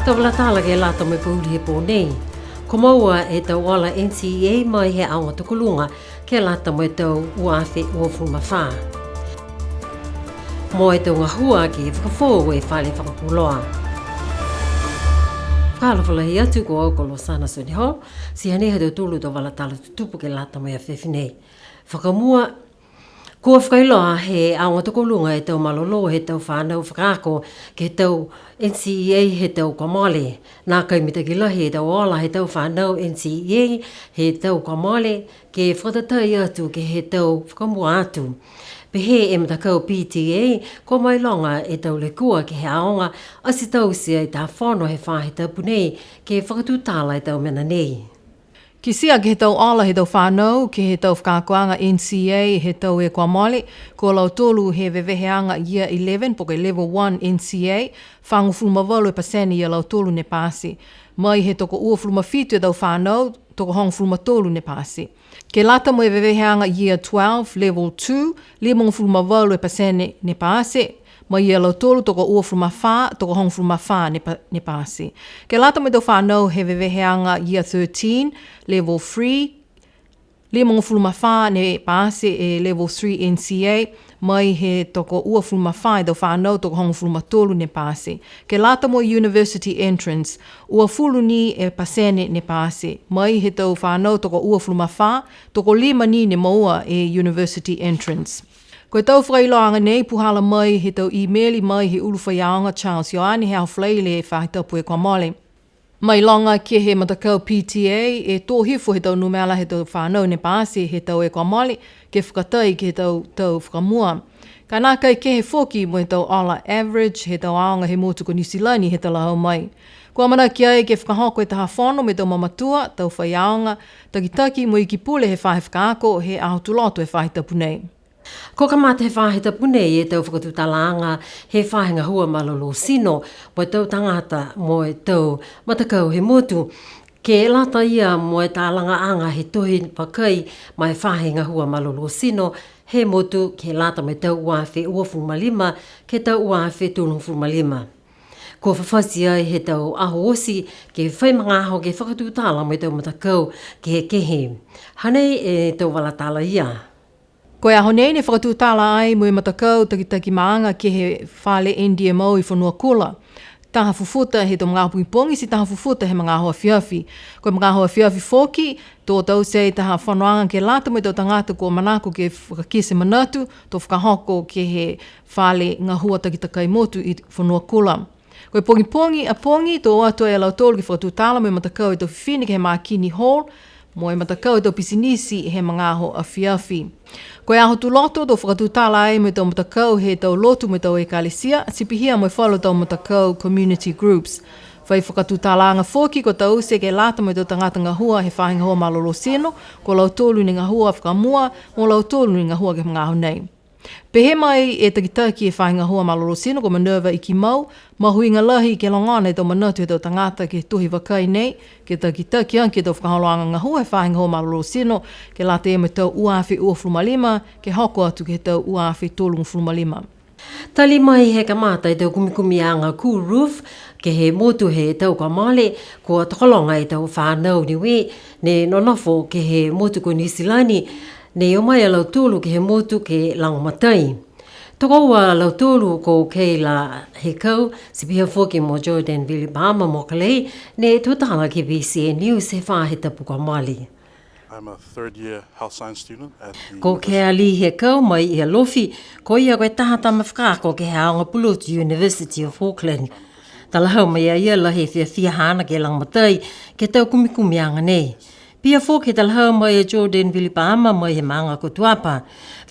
Tawala tala ke lata me puli he po nei. Ko maua e tau ala NCA mai he aonga tukulunga ke lata me tau uawhi uofu mawha. Mo e tau ngahua ke whakafōu e whale whakapuloa. Whakalawhala hi atu ko okolo sana soni ho, si hane he tau tulu tau wala tala tutupu ke lata mai a whewhinei. Whakamua, kua whakailoa he aonga tukulunga e tau malolo he tau whanau whakako ke tau NCA he tau kamale. Nā kai mitakilahi he tau ola he tau whanau NCA he tau kamale ke whakatatai atu ke he tau whakamua atu. Pehe e matakau PTA ko mai longa e tau lekua ke he aonga asi tau sia i tā whono he whahe tapu nei ke whakatutala e tau mena nei. Ki sia ke he tau ala he tau whanau, ke he tau whakakoanga NCA he tau e kua mole, ko lau tolu he veveheanga year 11 po ke level 1 NCA, whangu fulmavalu e paseni ia lau tolu ne pasi. Mai he toko ua fulmafitu e tau whanau, toko hong fulmatolu ne pasi. Ke lata mo e veveheanga year 12 level 2, limong fulmavalu e paseni ne pasi, mai ia lau tolu toko ua fulmawha, toko hong fulmawha ne pasi. Ke lata mo e tau whanau he veveheanga year 13, level 3, limong fulmawha ne pasi e level 3 NCA, mai he toko ua fulmawha e tau whanau toko hong fulmatolu ne pasi. Ke lata mo university entrance, ua fulu ni e pasene ne pasi, mai he tau whanau toko ua fulmawha, toko lima ni ne maua e university entrance. Ko e tau whailoanga nei puhala mai he tau emaili mai he uluwhaiaonga Charles Ioane he au whlaile e whahitapu e kwa mole. Mai longa ke he matakau PTA e tō hifo he tau numela he tau whanau ne pāsi he tau e kwa mole ke whakatai ke he tau whakamua. Ka nā kai ke he whoki mo he tau ala average he tau aonga he motuko New Zealand he tau lahau mai. Kua mana ki ai ke whakahoko e taha whono me tau mamatua, tau whaiaonga, takitaki mo i ki pule he whahe whakaako he ahutuloto e whahitapu nei. Ko ka mate he whahe tapu nei e tau whakatutalanga he whahenga hua malolo sino mo e tau tangata mo e tau matakau he motu ke lata ia mo e tālanga anga he tohi pakai mai whahenga hua malolo sino he motu ke lata me tau uawhi uafulmalima ke tau uawhi tulungfulmalima. Ko whawhasi ai he tau aho osi ke whaimangaho ke whakatutala mo e tau matakau ke he kehe. Hanei e tau walatala ia. Ko e aho nei ne whakatūtala ai mo e matakau takitaki maanga ke he whale NDMO i whanua kula. Taha fufuta he tō mga puipongi si taha fufuta he mga hoa whiawhi. Ko e mga hoa whiawhi whoki, tō tau sei taha whanoanga ke lata mo i tō tangata ko manako ke whakakise manatu, tō whakahoko ke he whale ngā hua takitakai motu i whanua kula. Ko e pongi a pongi tō atua e lau tōlu ki whakatūtala mo e matakau i tō whiwhine ke he Mākini Hall, mo e matakau i tō pisinisi he mga ho a whiawhi. Ko e aho tu loto tō whakatūtala ai me tō matakau he tau lotu me tau ekalisia, sipihia mo e whalo tō matakau community groups. Whai whakatūtala anga whoki ko tau se ke lata me tō tangata ngā hua he whahinga hoa malolo seno, ko lau tōlu ni ngā hua whakamua, mo lau tōlu ni ngā hua ke mga ho nei. Pehe mai e takitaki e whahinga hoa malolo seno ko Minerva i ki mau, mahui ngā lahi ke longana e tō manatu e tō tangata ke tuhi wakai nei, ke takitaki anke tō whakaholoanga ngā hua e whahinga hoa malolo seno, ke lata e me tau uawhi uafulumalima, ke hoko atu ke tau uawhi tōlungfulumalima. Tali mai he kamata e tau kumikumi a ngā cool roof, ke he motu he tau kamale, ko tokolonga e tau whanau Niue, ne nonofo ke he motu ko Nisilani, ne o mai a lau tūlu ke he motu ke langomatai. Toko ua lau tūlu ko kei la he kau, si piha whoki mo Jordan Vili Bahama mo kalei, ne tutala ke BCN News he whahe tapu ka mali. I'm a third-year health science student at the... Ko ke ali he kau mai i a lofi, ko ia koe tahata mawhakako ke he aonga Pulutu University of Auckland. Talahau mai a ia la he whia hana ke langomatai, ke tau kumikumi anga nei. Pia whoke talahau mai e Jordan Vili Bahama mai he maanga ko tuapa.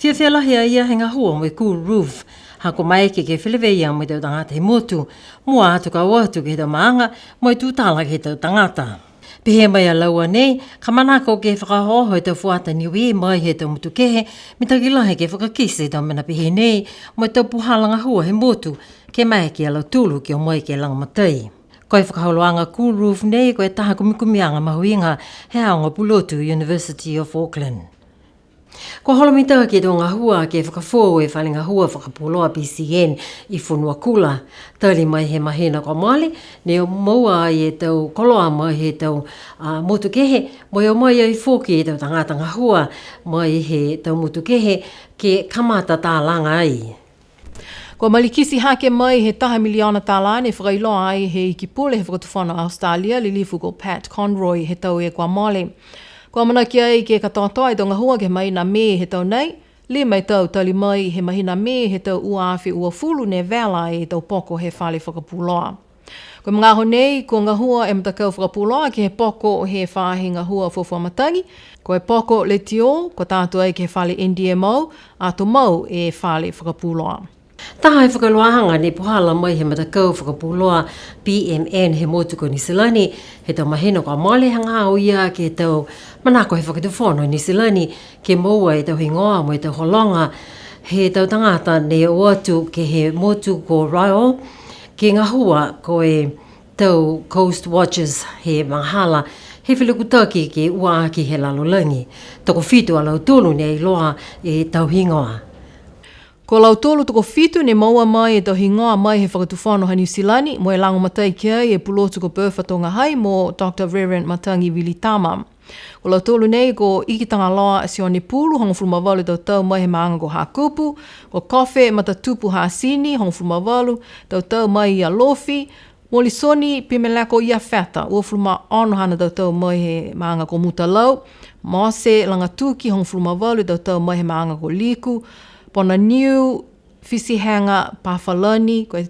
Whia lahi a ia he ngā hua mai cool roof. Hako mai ke whileweia mai tau tangata he motu. Mua atu ka watu ke he tau maanga mai tūtala ke he tau tangata. Pehe mai a laua nei, ka manako ke whakahoho e tau fuata Niue mai he tau mutu kehe, mi takilahi ke whakakise tau mena pehe nei, mai tau puhalanga hua he motu, ke mai ke alau tūlu ki o mai ke langamatai. Koe whakaholoanga cool roof nei, koe taha kumikumianga mahuinga he aonga Pulutu University of Auckland. Ko holomita ke do ngā hua ke whakafō e whale ngā hua whakapuloa BCN I whunua kula. Tali mai he mahina ko male, ne o maua ai e tau koloa mai he tau motu kehe, mai o mai ai whoki e tau tangata ngā hua mai he tau motu kehe ke kamata tā langa ai. Ko malikisi hake mai he taha miliona tālane whakailoa ai he ikipule he whakatufana Australia li lifu ko Pat Conroy he tau e kua male. Ko mana ki ai ke katoatoa I tonga hua ke mahina me he tau nei, li mai tau tali mai he mahina me he tau ua awhi ua fulu ne vela e tau poko he whale whakapuloa. Ko mga honei, ko ngā hua e matakau whakapuloa ki he poko he whahi ngā hua fuafuamatangi, ko he poko le tio, ko tātua ai ke he whale NDMO, a to mau e whale whakapuloa. Taha e whakaloahanga ne puhala mai he matakau whakapuloa BMN he motuko ni Silani, he tau mahina ko male hanga o ia ke tau manako he whakatufono ni Silani, ke maua e tau hingoa mo e tau holonga, he tau tangata ne o atu ke he motu ko Royal, ke ngā hua ko e tau Coast Watchers he manghala, he whilukutaki ke ua aki he lalolangi, toko fitu alau tonu ne iloa e tau hingoa. Ko lau tolu toko fitu ne maua mai e tau hingoa mai he whakatufano ha New Zealand mo e lango matai ki ai e pulotu ko Berfatonga hai mo Dr. Reverend Matangi Vilitama. Ko lau tolu nei ko ikitanga loa sione pulu hongo fulmavalu tau mai he maanga ko hakupu, ko kofe matatupu ha sini hongo fulmavalu tau mai ia lofi, mo lisoni pimelako ia feta ua fulma ono hana tau mai he maanga ko mutalau, mose langatuki hongo fulmavalu tau mai he maanga ko liku, pona Niue, fisihanga, pawhalani, koe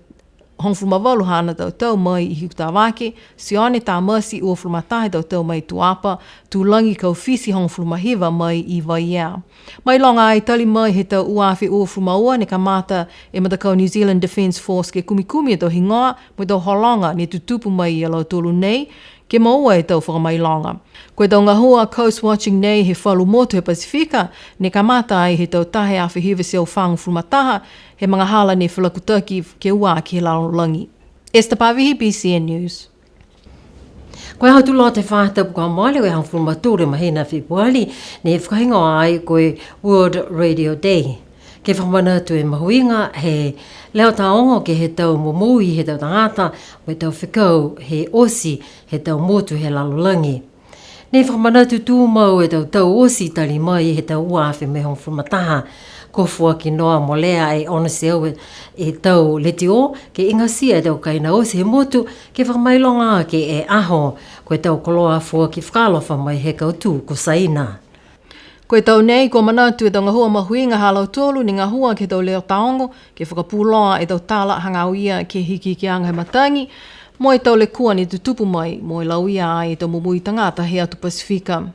hongfulmavalu hana tau mai I hikutawake, sione tā masi ua fulmatahe tau mai tuapa, tūlangi kau fisi hongfulmahiva mai I vaiea. Mai longa ai tali mai he tau uawhi ua fulmaua ne kamata e matakau New Zealand Defence Force ke kumikumi e tau hingoa, mo tau holonga ne tutupu mai I alau tolu nei, ke maua e tau whakamailonga. Koe tau ngā hua Coast Watching nei he whalu motu he Pasifika, ne kamata ai he tau tahe a whihiwa seo whangu fulmataha, he mga hala ne whalakutaki ke ua ki he lalolangi. Esther Pavihi, BCN News. Koe hau tuloa te whātapu kua maile koe hau fulmatūre mahina whipuali, ne whakahingoa ai koe World Radio Day. Ke whamana atu e mahuinga he leo taongo ke he tau momui he tau tangata, mo tau whikau he osi he tau motu he lalolangi. Ne whamana atu tūmau e tau osi tali mai he tau uawhi me hong whamataha, ko fua ki noa mo lea e onasi au e tau leti o, ke ingasia e tau kaina osi he motu, ke whamailonga ke e aho, ko e tau koloa fua ki whakalofa mai he kautu ko saina. Koe tau nei, ko manatu e tau ngā hua mahuinga halau tolu ni ngā hua ke tau leo taongo, ke whakapuloa e tau tala hangauia ke hiki ki anga he matangi, mo e tau le kua ni tutupu mai, mo e lauia ai e tau mumui tangata he atu Pasifika.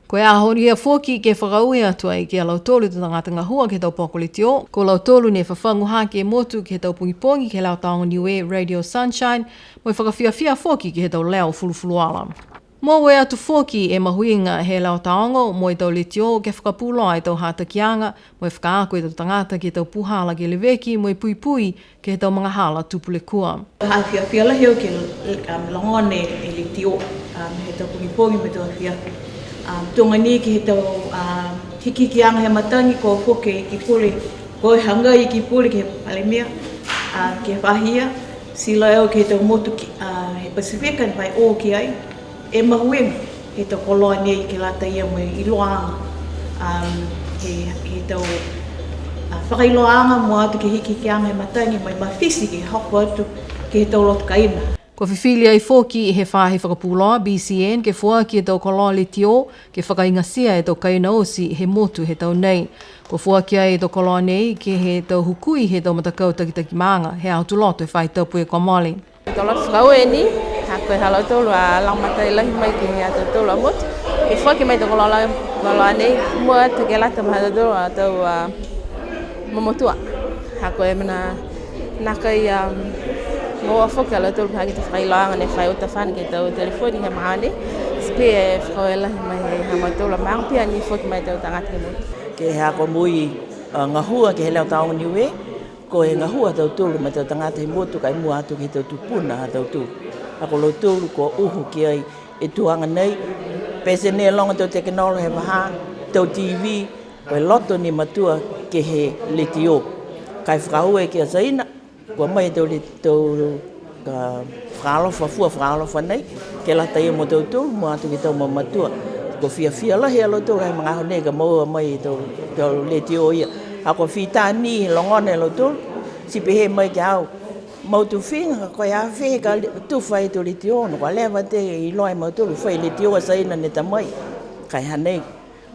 Koe ahoria foki ke whakauia atu ai ke alau tolu te tangata ngā hua ke tau pokole tio, ko lau tolu ne whawhangu hake e motu ke tau pungipongi ke lau taongo Niue Radio Sunshine, mo e whakawhiawhia foki ke he tau leo fulufuluala. Mo we atu foki e mahuinga he lau taongo, mo e tau le tio ke whakapuloa e tau hatakianga, mo e whakaako e tau tangata ke tau puhala ke leveki, mo e pui ke he tau mga hala tupu le kua. Hawhiawhia lahio ke langone e le tio, he tau pungipongi me tau hawhia. Tonga ni ki he tau hiki ki anga he matangi ko foke I ki pule, ko e hanga I ki pule ke palemia, ke wahia, sila eo ke he tau motu he Pasifika ni pai o ki ai, e mahuenga he tau koloa nei ke lata ia mo I loanga, he tau whakailoanga mo atu ke hiki ki anga he matangi mo I mawhisi ke hoko atu ke he tau lotu kaina. Ko whiwhilia I foki he whahe whakapuloa BCN ke fua ki e tau koloa le tio ke whakaingasia e tau kaina osi he motu he tau nei. Ko fua ki ai e tau koloa nei ke he tau hukui he tau matakau takitaki maanga he autu loto e whai taupu e kwa mali. Tau lotu whakau e ni, hako e halau tolu a langmatai lahi mai ki he atu tolu a motu. Ke fua ki mai tau koloa nei, mua atu ke lata maha tolu a tau mamotua. Hako e mana nakai mo a foka la tolu hagi te whailoanga ne whai uta whani ke tau telefoni he mahane. Spe e whakauelahi mai he hamatola maangpia ni foki mai tau tangata ke motu. Ke he ako mui ngā hua ke he leo taonga Niue, ko he ngā hua tau tolu mai tau tangata he motu kai mua atu ke tau tupuna ha tau tu. Ako lo tolu ko uhu ki ai e tuanga nei, pese ne longa tau teknolo he maha, tau TV, Koe loto ni matua ke he liti o. Kai whakau e ke a zaina, kua mai tau whakalofa, fua whakalofa nei, ke lata ia mo tau tūru, mo atu ki tau matua. Ko fia lahi alo tūru, hei mga hone ka maua mai tau liti o ia. A ko whita ni longone alo tūru, sipe he mai ke au. Mau tu whinga, koe a whi ka tuwhai tu liti o, no ka lewa te i loai mau tūru, whai liti o a saina ne ta mai. Kai hanei,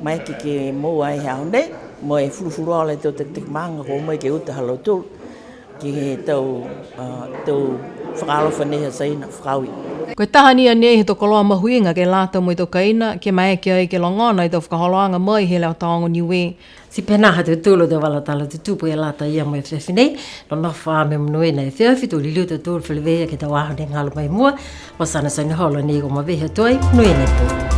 mai ke mua ai hao nei, mo e furufuru ala tau tek manga ko mai ke uta halo tūru, ki he tau whakalofa neha saina, whakaui. Koe tahani a nei he to koloa mahuinga ke lāta mo i to kaina, ke mai ke ai ke longona i to whakaholoanga mai he leo taongo Niue. Si pena ha te tūlo te wala tala te tūpu e lata ia mo e whewhinei, no na wha me mnoe na e whiawhi tō li luta tūru whilewea ke tau aho ne ngalo mai mua, wasana sa ni holo ni ko ma vehe toi, mnoe ne tō.